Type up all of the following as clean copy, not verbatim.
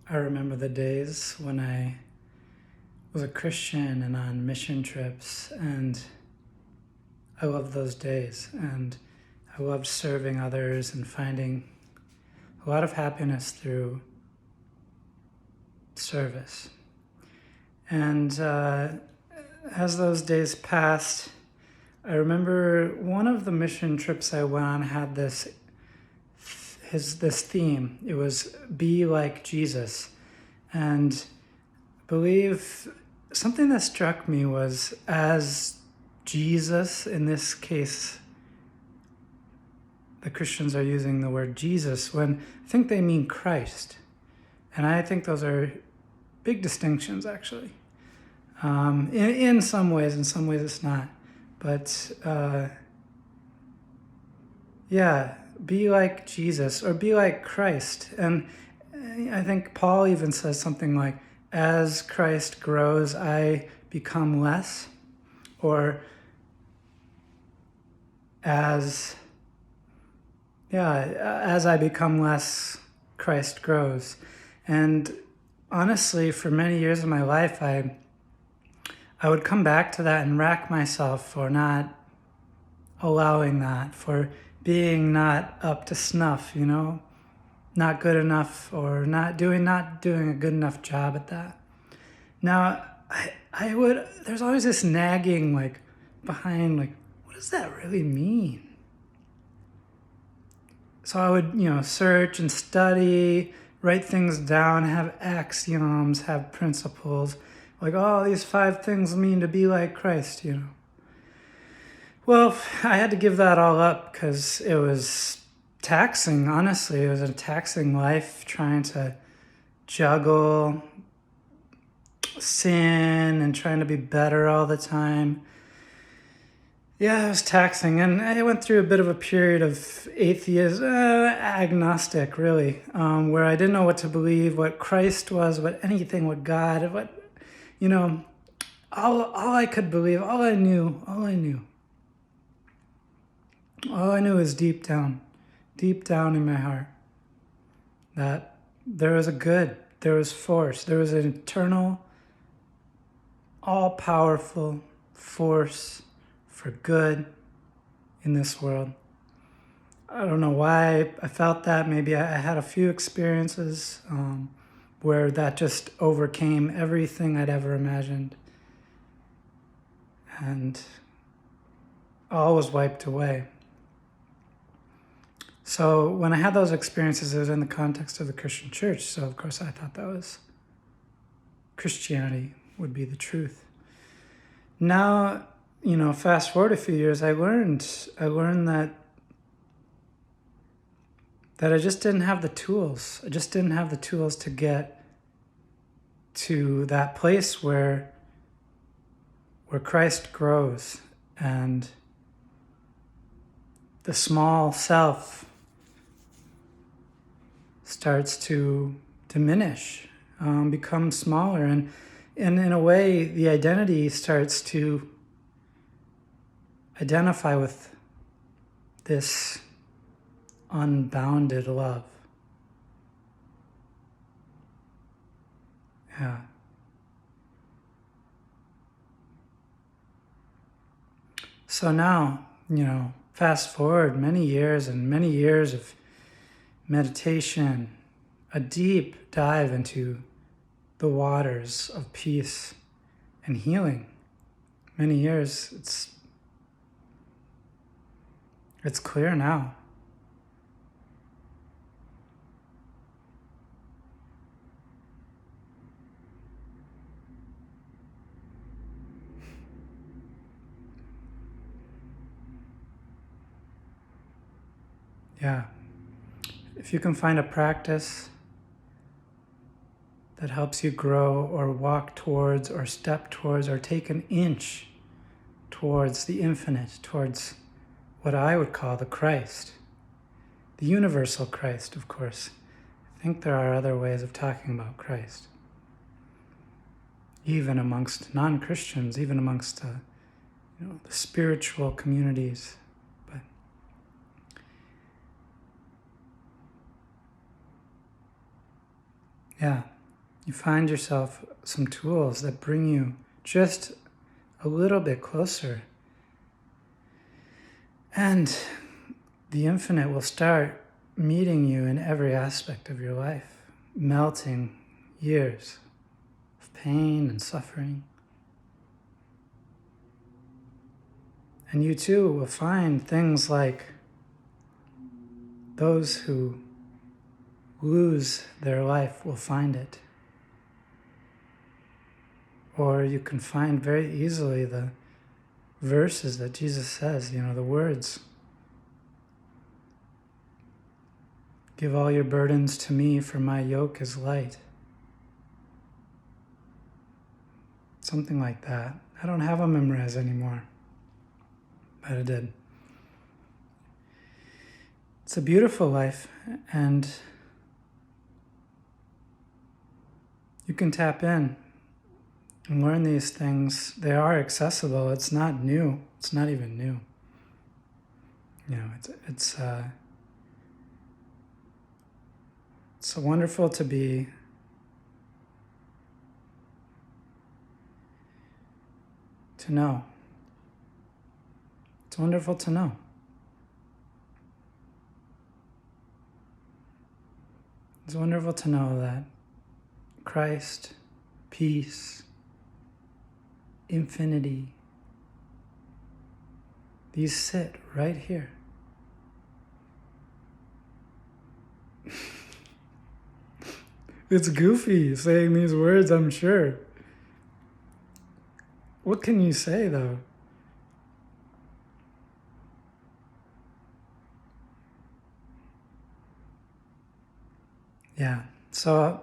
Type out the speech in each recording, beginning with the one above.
I remember the days when I was a Christian and on mission trips, and I loved those days, and I loved serving others and finding a lot of happiness through service. And as those days passed, I remember one of the mission trips I went on had this theme. It was be like Jesus. And I believe something that struck me was, as Jesus, in this case, the Christians are using the word Jesus when I think they mean Christ. And I think those are big distinctions, actually. In some ways it's not. But yeah, be like Jesus or be like Christ. And I think Paul even says something like, as Christ grows, I become less. Or as I become less, Christ grows. And honestly, for many years of my life, I would come back to that and rack myself for not allowing that, for being not up to snuff, not good enough, or not doing a good enough job at that. Now, there's always this nagging, behind, what does that really mean? So I would, search and study, write things down, have axioms, have principles, these 5 things mean to be like Christ, Well, I had to give that all up because it was taxing, honestly. It was a taxing life trying to juggle sin and trying to be better all the time. Yeah, it was taxing. And I went through a bit of a period of atheism, agnostic, really, where I didn't know what to believe, what Christ was, what God, all I could believe, all I knew is deep down in my heart, that there was a good, there was force, there was an eternal, all-powerful force for good in this world. I don't know why I felt that. Maybe I had a few experiences where that just overcame everything I'd ever imagined. And all was wiped away. So when I had those experiences, it was in the context of the Christian church. So of course I thought that was Christianity would be the truth. Now, fast forward a few years, I learned that I just didn't have the tools. I just didn't have the tools to get to that place where Christ grows and the small self starts to diminish, become smaller, and in a way, the identity starts to identify with this unbounded love. Yeah. So now, fast forward many years and many years of meditation, a deep dive into the waters of peace and healing. Many years, it's clear now. Yeah. If you can find a practice that helps you grow or walk towards or step towards or take an inch towards the infinite, towards what I would call the Christ, the universal Christ, of course. I think there are other ways of talking about Christ, even amongst non-Christians, even amongst the spiritual communities. But yeah, you find yourself some tools that bring you just a little bit closer. And the infinite will start meeting you in every aspect of your life, melting years of pain and suffering. And you too will find things like those who lose their life will find it. Or you can find very easily the verses that Jesus says, the words. Give all your burdens to me, for my yoke is light. Something like that. I don't have them memorized anymore, but I did. It's a beautiful life, and you can tap in and learn these things. They are accessible. It's not new. It's not even new. It's wonderful to be to know. It's wonderful to know. It's wonderful to know that Christ, peace, infinity, these sit right here. It's goofy saying these words, I'm sure. What can you say, though? Yeah. So,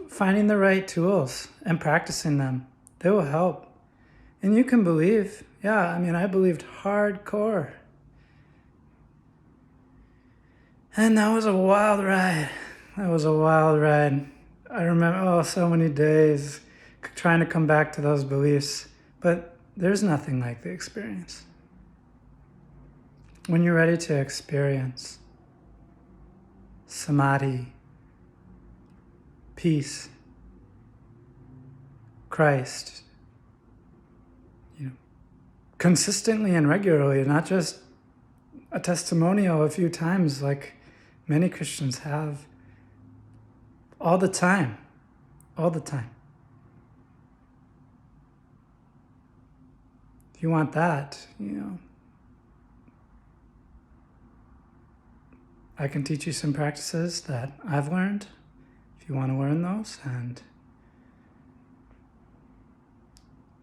finding the right tools and practicing them, they will help. And you can believe. Yeah, I believed hardcore. And that was a wild ride. I remember, so many days trying to come back to those beliefs. But there's nothing like the experience. When you're ready to experience samadhi, peace, Christ, consistently and regularly, not just a testimonial a few times like many Christians have, all the time. If you want that, I can teach you some practices that I've learned if you want to learn those, and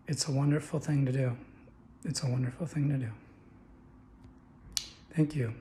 it's a wonderful thing to do. Thank you.